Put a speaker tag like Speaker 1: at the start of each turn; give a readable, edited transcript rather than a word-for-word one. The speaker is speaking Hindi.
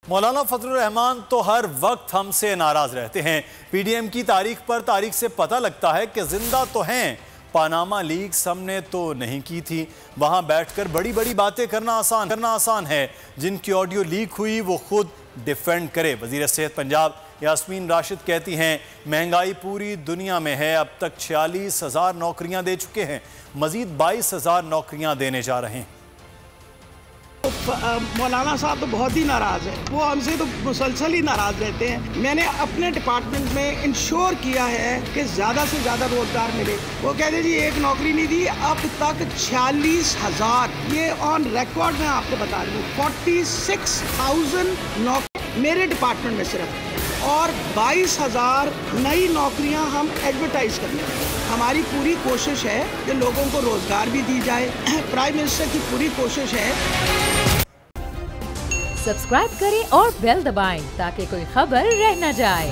Speaker 1: मौलाना फजलुर रहमान तो हर वक्त हमसे नाराज रहते हैं। पीडीएम की तारीख से पता लगता है कि जिंदा तो हैं, पानामा लीक्स हमने तो नहीं की थी। वहां बैठकर बड़ी बड़ी बातें करना आसान है। जिनकी ऑडियो लीक हुई वो खुद डिफेंड करे। वजीर सेहत पंजाब यास्मीन राशिद कहती हैं, महंगाई पूरी दुनिया में है, अब तक 46,000 नौकरियां दे चुके हैं, मजीद 22,000 नौकरियां देने जा रहे हैं।
Speaker 2: मौलाना साहब तो बहुत ही नाराज़ है, वो हमसे तो मुसलसल ही नाराज़ रहते हैं। मैंने अपने डिपार्टमेंट में इंश्योर किया है कि ज़्यादा से ज़्यादा रोज़गार मिले। वो कहते जी एक नौकरी नहीं दी, अब तक 46,000, ये ऑन रिकॉर्ड मैं आपको बता रही हूँ, 46,000 नौकरी मेरे डिपार्टमेंट में सिर्फ, और 22,000 नई नौकरियां हम एडवर्टाइज कर रहे हैं। हमारी पूरी कोशिश है कि लोगों को रोजगार भी दी जाए। प्राइम मिनिस्टर की पूरी कोशिश है।
Speaker 3: सब्सक्राइब करें और बेल दबाएं ताकि कोई खबर रह न जाए।